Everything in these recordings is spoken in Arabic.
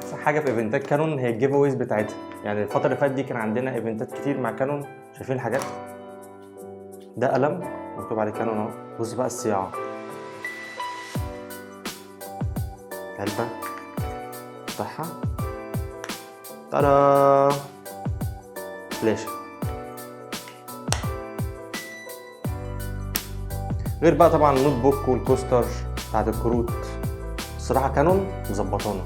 احسن حاجه في ايفنتات كانون هي الجيف اويز بتاعتها. يعني الفتره اللي فاتت دي كان عندنا ايفنتات كتير مع كانون. شايفين الحاجات؟ ده قلم مكتوب عليه كانون اهو. بص بقى الصياعه، علبه افتحها، تادا، فلاشه. غير بقى طبعا النوت بوك والكوستر بتاعت الكروت. الصراحه كانون مظبطانا.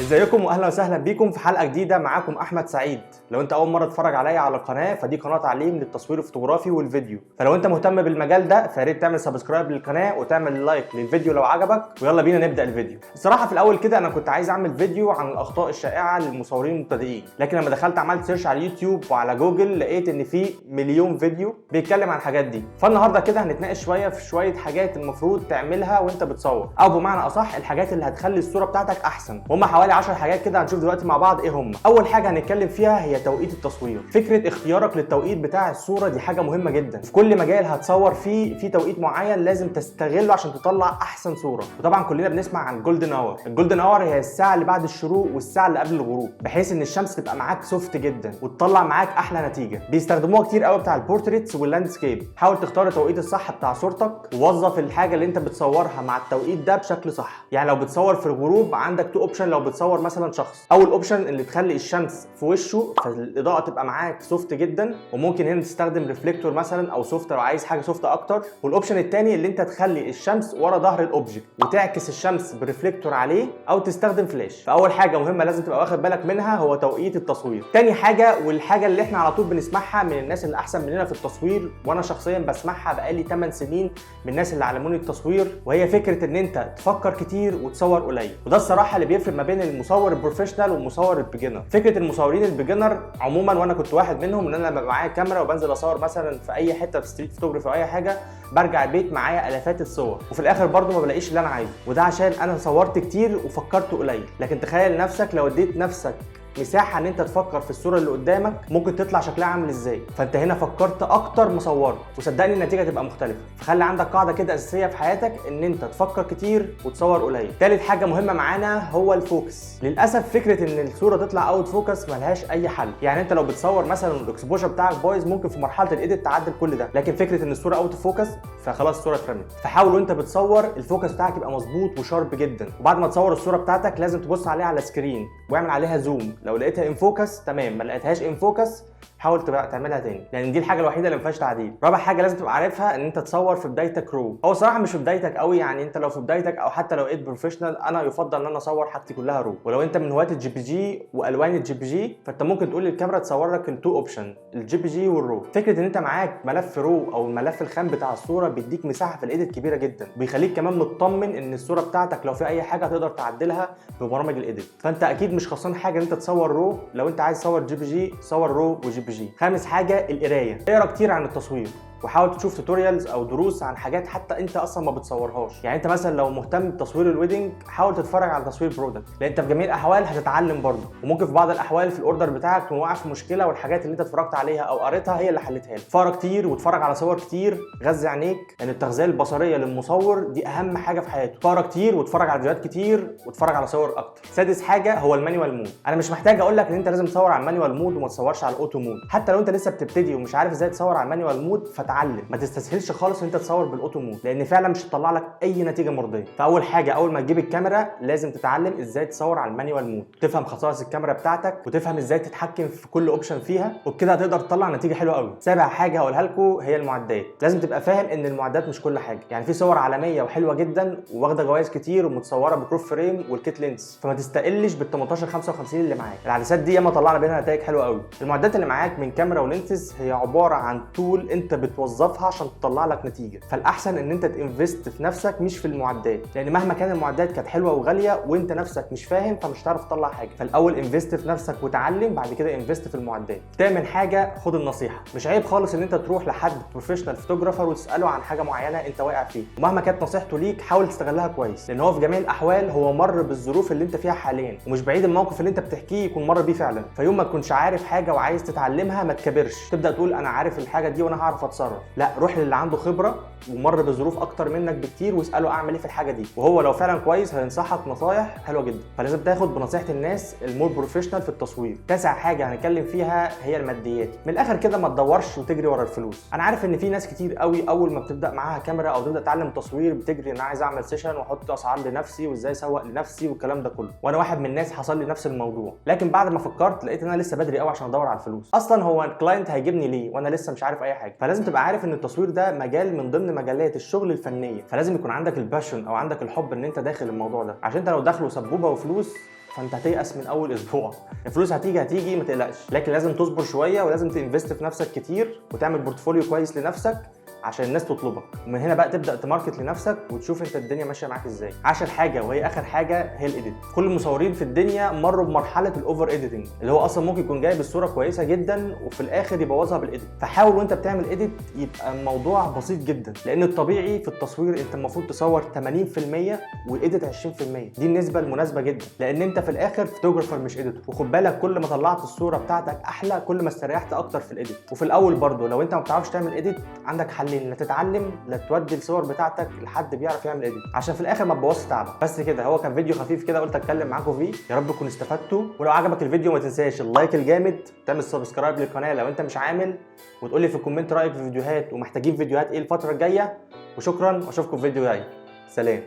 ازيكم واهلا وسهلا بيكم في حلقه جديده. معاكم احمد سعيد. لو انت اول مره تتفرج عليا على القناه فدي قناه تعليم للتصوير الفوتوغرافي والفيديو، فلو انت مهتم بالمجال ده فياريت تعمل سبسكرايب للقناه وتعمل لايك للفيديو لو عجبك، ويلا بينا نبدا الفيديو. الصراحه في الاول كده انا كنت عايز اعمل فيديو عن الاخطاء الشائعه للمصورين المبتدئين، لكن لما دخلت عملت سيرش على اليوتيوب وعلى جوجل لقيت ان في مليون فيديو بيتكلم عن الحاجات دي. فالنهارده كده هنتناقش شويه في شويه حاجات المفروض تعملها وانت بتصور، او بمعنى اصح الحاجات اللي هتخلي الصوره بتاعتك احسن. هم حوالي 10 حاجات كده هنشوف دلوقتي مع بعض ايه هم. اول حاجه هنتكلم فيها هي توقيت التصوير. فكره اختيارك للتوقيت بتاع الصوره دي حاجه مهمه جدا. في كل مجال هتصور فيه في توقيت معين لازم تستغله عشان تطلع احسن صوره. وطبعا كلنا بنسمع عن الجولدن اور. الجولدن اور هي الساعه اللي بعد الشروق والساعه اللي قبل الغروب، بحيث ان الشمس تبقى معاك سوفت جدا وتطلع معاك احلى نتيجه. بيستخدموها كتير قوي بتاع البورتريتس واللاندسكيب. حاول تختار التوقيت الصح بتاع صورتك ووظف الحاجه اللي انت بتصورها مع التوقيت ده بشكل صح. يعني لو بتصور في الغروب عندك تو اوبشن. لو بتصور مثلا شخص، اول اوبشن اللي تخلي الشمس في وشه فالاضاءه تبقى معاك سوفت جدا، وممكن هنا تستخدم ريفليكتور مثلا او سوفت لو عايز حاجه سوفت اكتر. والاوبشن الثاني اللي انت تخلي الشمس ورا ظهر الاوبجكت وتعكس الشمس بريفليكتور عليه، او تستخدم فلاش. فاول حاجه مهمه لازم تبقى واخد بالك منها هو توقيت التصوير. تاني حاجه والحاجه اللي احنا على طول بنسمعها من الناس اللي احسن مننا في التصوير، وانا شخصيا بسمعها بقالي 8 سنين من الناس اللي علموني التصوير، وهي فكره ان انت تفكر كتير وتصور قليل. وده الصراحه اللي بيفرق ما بين المصور البروفيشنال والمصور البيجنر. فكره المصورين البيجنر عموما، وانا كنت واحد منهم، ان انا لما معايا كاميرا وبنزل اصور مثلا في اي حته في ستريت فوتوغرافي او اي حاجه، برجع البيت معايا الافات الصور وفي الاخر برضو ما بلاقيش اللي انا عايزه. وده عشان انا صورت كتير وفكرت قليل. لكن تخيل نفسك لو اديت نفسك مساحه ان انت تفكر في الصوره اللي قدامك ممكن تطلع شكلها عامل ازاي. فانت هنا فكرت اكتر ما صورت، وصدقني النتيجه تبقى مختلفه. فخلي عندك قاعده كده اساسيه في حياتك ان انت تفكر كتير وتصور قليل. ثالث حاجه مهمه معانا هو الفوكس. للاسف فكره ان الصوره تطلع اوت فوكس ملهاش اي حل. يعني انت لو بتصور مثلا الاكسبوجر بتاعك بايظ ممكن في مرحله الايديت تعدل كل ده، لكن فكره ان الصوره اوت فوكس فخلاص الصوره اترمت. فحاول وانت بتصور الفوكس بتاعك يبقى مظبوط وشارب جدا. وبعد ما تصور الصوره بتاعتك لازم تبص عليها على سكرين واعمل عليها زوم. لو لقيتها ان فوكس تمام، ما لقيتهاش ان فوكس حاول تبقى تعملها تاني، لان دي الحاجه الوحيده اللي ما فيهاش تعديل. رابع حاجه لازم تبقى عارفها ان انت تصور في بدايتك رو. هو صراحه مش في بدايتك قوي، يعني انت لو في بدايتك او حتى لو بقيت بروفيشنال انا يفضل ان انا اصور حاجتي كلها رو. ولو انت من هواة الجي بي جي والوان الجي بي جي فانت ممكن تقول للكاميرا تصور لك التو اوبشن، الجي بي جي والرو. فكره ان انت معاك ملف رو او الملف الخام بتاع الصوره بيديك مساحه في الايديت كبيره جدا، بيخليك كمان مطمن ان الصوره بتاعتك لو في اي حاجه تقدر تعدلها ببرامج الايديت. فانت اكيد مش خسران حاجه ان انت تصور رو. لو انت عايز تصور جي بي جي صور رو وجي بي جي. خامس حاجه القرايه. اقرا كتير عن التصوير وحاول تشوف توتوريالز او دروس عن حاجات حتى انت اصلا ما بتصورهاش. يعني انت مثلا لو مهتم بتصوير الويدنج حاول تتفرج على تصوير برودكت، لان انت في جميع الاحوال هتتعلم برضه. وممكن في بعض الاحوال في الاوردر بتاعك تكون واقع في مشكله والحاجات اللي انت اتفرجت عليها او قريتها هي اللي حلتها لك. اقرا كتير واتفرج على صور كتير، غذي عينيك، لان يعني التغذيه البصريه للمصور دي اهم حاجه في حياته. اقرا كتير واتفرج على فيديوهات كتير واتفرج على صور اكتر. سادس حاجه هو المانيوال مود. انا مش محتاج اقول لك ان انت لازم تصور على المانيوال مود وما تصورش على الاوتو مود. حتى لو انت لسه بتبتدي ومش عارف ازاي تصور على المانيوال مود فتعلم. ما تستسهلش خالص ان انت تصور بالاوتو مود، لان فعلا مش هتطلع لك اي نتيجه مرضيه. فاول حاجه اول ما تجيب الكاميرا لازم تتعلم ازاي تصور على المانيوال مود، تفهم خصائص الكاميرا بتاعتك وتفهم ازاي تتحكم في كل اوبشن فيها، وبكده هتقدر تطلع نتيجه حلوه قوي. سابع حاجه هقولها لكم هي المعدات. لازم تبقى فاهم ان المعدات مش كل حاجه. يعني في صور عالميه وحلوه جدا واخده جوائز كتير ومتصوره بكروب فريم والكيت لينس، فما تستقلش بال 18 55 اللي معاك. العدسات دي ياما طلعنا بينها نتائج حلوه قوي. المعدات اللي معاك من كاميرا ولينسز هي عباره عن تول انت توظفها عشان تطلع لك نتيجه. فالاحسن ان انت تنفست في نفسك مش في المعدات، لان مهما كان المعدات كانت حلوه وغاليه وانت نفسك مش فاهم فمش هتعرف تطلع حاجه. فالاول انفست في نفسك وتعلم، بعد كده انفست في المعدات. تعمل حاجه خد النصيحه، مش عيب خالص ان انت تروح لحد بروفيشنال فوتوغرافر وتساله عن حاجه معينه انت واقع فيها، ومهما كانت نصيحته ليك حاول تستغلها كويس، لان هو في جميع الاحوال هو مر بالظروف اللي انت فيها حاليا، ومش بعيد الموقف اللي انت بتحكيه يكون مر بيه فعلا. فيوم ما تكونش عارف حاجه وعايز تتعلمها ما تكبرش تبدا تقول انا عارف الحاجه دي وانا هعرف اتصرف. لا، روح للي عنده خبره ومر بظروف اكتر منك بكتير واساله اعمل ايه في الحاجه دي، وهو لو فعلا كويس هينصحك نصايح حلوه جدا. فلازم تاخد بنصيحه الناس المور بروفيشنال في التصوير. تاسع حاجه هنتكلم فيها هي الماديات. من الاخر كده ما تدورش وتجري ورا الفلوس. انا عارف ان في ناس كتير قوي اول ما بتبدا معاها كاميرا او تبدا تتعلم تصوير بتجري ان انا عايز اعمل سيشن واحط اسعار لنفسي وازاي اسوق لنفسي والكلام ده كله، وانا واحد من الناس حصل لي نفس الموضوع. لكن بعد ما فكرت لقيت ان انا لسه بدري قوي عشان ادور على الفلوس. اصلا هو الكلاينت هيجيبني ليه وانا لسه مش عارف اي حاجه؟ فلازم تبقى عارف ان التصوير ده مجال من ضمن مجالات الشغل الفنيه، فلازم يكون عندك الباشن او عندك الحب ان انت داخل الموضوع ده، عشان انت لو داخله سبوبه وفلوس فانت هتيأس من اول اسبوع. الفلوس هتيجي ما تقلقش، لكن لازم تصبر شويه ولازم تنفست في نفسك كتير وتعمل بورتفوليو كويس لنفسك عشان الناس تطلبك، ومن هنا بقى تبدا تماركت لنفسك وتشوف انت الدنيا ماشيه معاك ازاي. 10 حاجه وهي اخر حاجه هي الايديت. كل المصورين في الدنيا مروا بمرحله الاوفر ايديتنج، اللي هو اصلا ممكن يكون جايب الصوره كويسه جدا وفي الاخر يبوظها بالايديت. فحاول وانت بتعمل ايديت يبقى الموضوع بسيط جدا، لان الطبيعي في التصوير انت المفروض تصور 80% والايديت 20%. دي النسبه المناسبه جدا، لان انت في الاخر فوتوغرافر مش اديتور. وخد بالك كل ما طلعت الصوره بتاعتك احلى كل ما استريحت اكتر في الايديت. وفي الاول برضو لو انت ما بتعرفش تعمل ايديت عندك حلين، لا تتعلم لا تودي الصور بتاعتك لحد بيعرف يعمل ايديت، عشان في الاخر ما تبوظش تعبك. بس كده، هو كان فيديو خفيف كده قلت اتكلم معاكم فيه، يا رب تكونوا استفدتوا. ولو عجبك الفيديو ما تنساش اللايك الجامد، تعمل سبسكرايب للقناه لو انت مش عامل، وتقول لي في الكومنت رايك في الفيديوهات ومحتاجين فيديوهات ايه الفتره الجايه. وشكرا واشوفكم في فيديو جاي. سلام.